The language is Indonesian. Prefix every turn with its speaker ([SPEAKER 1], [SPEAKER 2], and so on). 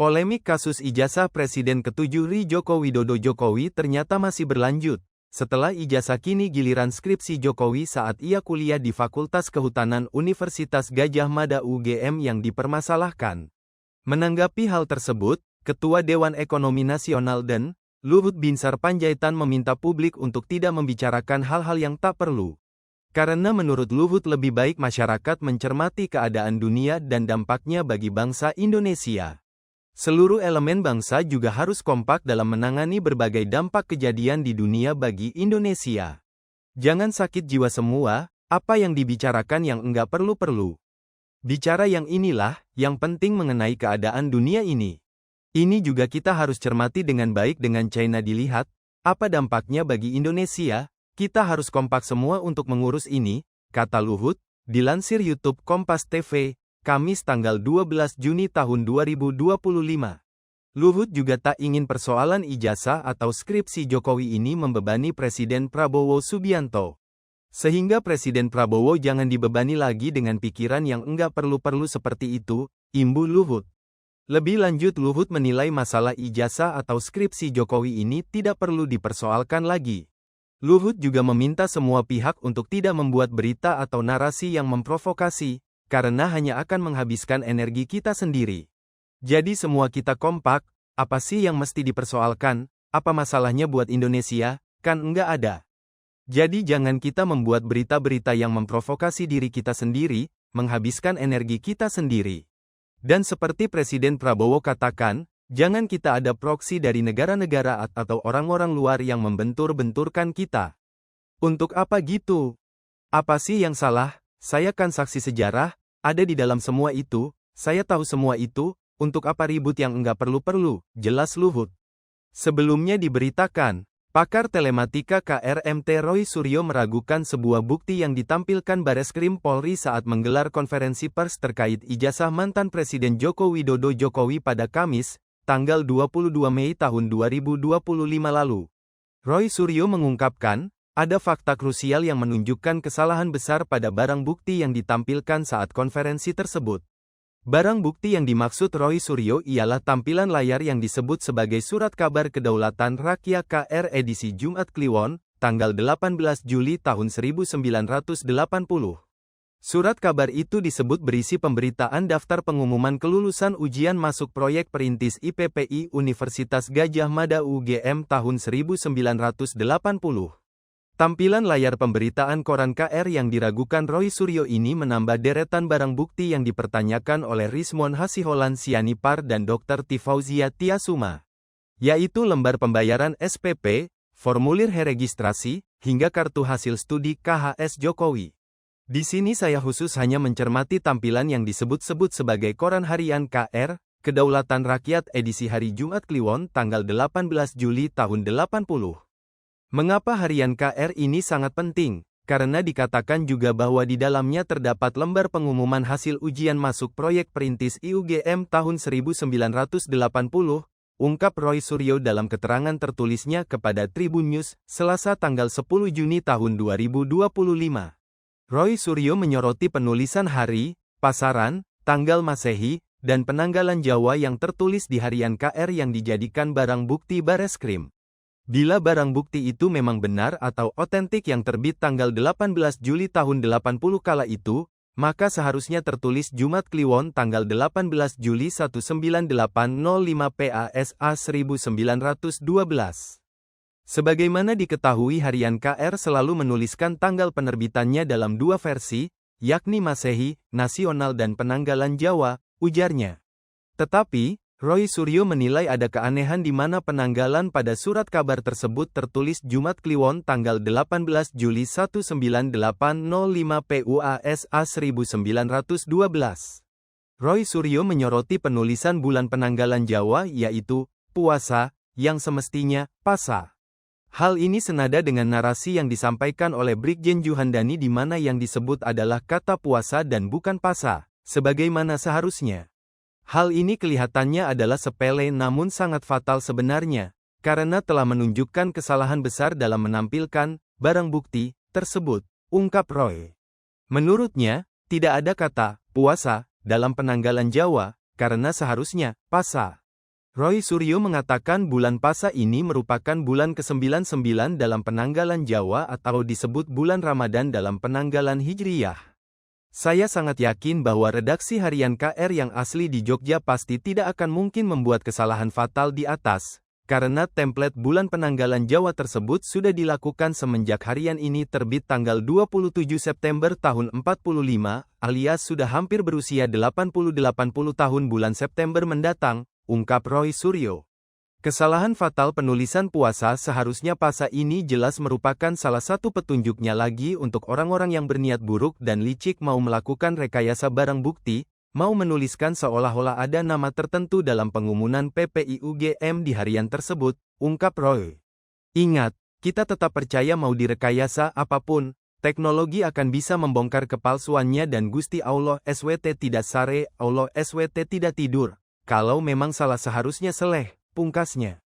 [SPEAKER 1] Polemik kasus ijazah Presiden ke-7 RI Joko Widodo Jokowi ternyata masih berlanjut, setelah ijazah kini giliran skripsi Jokowi saat ia kuliah di Fakultas Kehutanan Universitas Gadjah Mada UGM yang dipermasalahkan. Menanggapi hal tersebut, Ketua Dewan Ekonomi Nasional DEN, Luhut Binsar Panjaitan meminta publik untuk tidak membicarakan hal-hal yang tak perlu. Karena menurut Luhut lebih baik masyarakat mencermati keadaan dunia dan dampaknya bagi bangsa Indonesia. Seluruh elemen bangsa juga harus kompak dalam menangani berbagai dampak kejadian di dunia bagi Indonesia. Jangan sakit jiwa semua, apa yang dibicarakan yang enggak perlu-perlu. Bicara yang inilah, yang penting mengenai keadaan dunia ini. Ini juga kita harus cermati dengan baik dengan China dilihat, apa dampaknya bagi Indonesia, kita harus kompak semua untuk mengurus ini, kata Luhut, dilansir YouTube Kompas TV. Kamis tanggal 12 Juni tahun 2025. Luhut juga tak ingin persoalan ijazah atau skripsi Jokowi ini membebani Presiden Prabowo Subianto. Sehingga Presiden Prabowo jangan dibebani lagi dengan pikiran yang enggak perlu-perlu seperti itu, imbu Luhut. Lebih lanjut Luhut menilai masalah ijazah atau skripsi Jokowi ini tidak perlu dipersoalkan lagi. Luhut juga meminta semua pihak untuk tidak membuat berita atau narasi yang memprovokasi, karena hanya akan menghabiskan energi kita sendiri. Jadi semua kita kompak, apa sih yang mesti dipersoalkan, apa masalahnya buat Indonesia, kan enggak ada. Jadi jangan kita membuat berita-berita yang memprovokasi diri kita sendiri, menghabiskan energi kita sendiri. Dan seperti Presiden Prabowo katakan, jangan kita ada proksi dari negara-negara atau orang-orang luar yang membentur-benturkan kita. Untuk apa gitu? Apa sih yang salah? Saya kan saksi sejarah, ada di dalam semua itu, saya tahu semua itu, untuk apa ribut yang enggak perlu-perlu, jelas Luhut. Sebelumnya diberitakan, pakar telematika KRMT Roy Suryo meragukan sebuah bukti yang ditampilkan Bareskrim Polri saat menggelar konferensi pers terkait ijazah mantan Presiden Joko Widodo Jokowi pada Kamis, tanggal 22 Mei tahun 2025 lalu. Roy Suryo mengungkapkan, ada fakta krusial yang menunjukkan kesalahan besar pada barang bukti yang ditampilkan saat konferensi tersebut. Barang bukti yang dimaksud Roy Suryo ialah tampilan layar yang disebut sebagai Surat Kabar Kedaulatan Rakyat KR edisi Jumat Kliwon, tanggal 18 Juli tahun 1980. Surat kabar itu disebut berisi pemberitaan daftar pengumuman kelulusan ujian masuk proyek perintis IPPI Universitas Gadjah Mada UGM tahun 1980. Tampilan layar pemberitaan koran KR yang diragukan Roy Suryo ini menambah deretan barang bukti yang dipertanyakan oleh Rizmon Hasiholan Sianipar dan Dr. Tifauzia Tiasuma. Yaitu lembar pembayaran SPP, formulir heregistrasi, hingga kartu hasil studi KHS Jokowi. Di sini saya khusus hanya mencermati tampilan yang disebut-sebut sebagai koran harian KR, Kedaulatan Rakyat edisi hari Jumat Kliwon tanggal 18 Juli tahun 80. Mengapa harian KR ini sangat penting? Karena dikatakan juga bahwa di dalamnya terdapat lembar pengumuman hasil ujian masuk proyek perintis IUGM tahun 1980, ungkap Roy Suryo dalam keterangan tertulisnya kepada Tribun News, Selasa tanggal 10 Juni tahun 2025. Roy Suryo menyoroti penulisan hari, pasaran, tanggal Masehi, dan penanggalan Jawa yang tertulis di harian KR yang dijadikan barang bukti Bareskrim. Bila barang bukti itu memang benar atau otentik yang terbit tanggal 18 Juli tahun 80 kala itu, maka seharusnya tertulis Jumat Kliwon tanggal 18 Juli 1985 PASA 1912. Sebagaimana diketahui harian KR selalu menuliskan tanggal penerbitannya dalam dua versi, yakni Masehi, Nasional dan Penanggalan Jawa, ujarnya. Tetapi, Roy Suryo menilai ada keanehan di mana penanggalan pada surat kabar tersebut tertulis Jumat Kliwon tanggal 18 Juli 1985 PUASA 1912. Roy Suryo menyoroti penulisan bulan penanggalan Jawa yaitu puasa, yang semestinya pasa. Hal ini senada dengan narasi yang disampaikan oleh Brigjen Juhandani di mana yang disebut adalah kata puasa dan bukan pasa, sebagaimana seharusnya. Hal ini kelihatannya adalah sepele namun sangat fatal sebenarnya, karena telah menunjukkan kesalahan besar dalam menampilkan barang bukti tersebut, ungkap Roy. Menurutnya, tidak ada kata puasa dalam penanggalan Jawa, karena seharusnya pasa. Roy Suryo mengatakan bulan Pasa ini merupakan bulan ke-99 dalam penanggalan Jawa atau disebut bulan Ramadan dalam penanggalan Hijriyah. Saya sangat yakin bahwa redaksi harian KR yang asli di Jogja pasti tidak akan mungkin membuat kesalahan fatal di atas, karena template bulan penanggalan Jawa tersebut sudah dilakukan semenjak harian ini terbit tanggal 27 September tahun 45, alias sudah hampir berusia 80-80 tahun bulan September mendatang, ungkap Roy Suryo. Kesalahan fatal penulisan puasa seharusnya Pasa ini jelas merupakan salah satu petunjuknya lagi untuk orang-orang yang berniat buruk dan licik mau melakukan rekayasa barang bukti, mau menuliskan seolah-olah ada nama tertentu dalam pengumuman PPIUGM di harian tersebut, ungkap Roy. Ingat, kita tetap percaya mau direkayasa apapun, teknologi akan bisa membongkar kepalsuannya dan Gusti Allah SWT tidak sare, Allah SWT tidak tidur. Kalau memang salah seharusnya seleh, pungkasnya.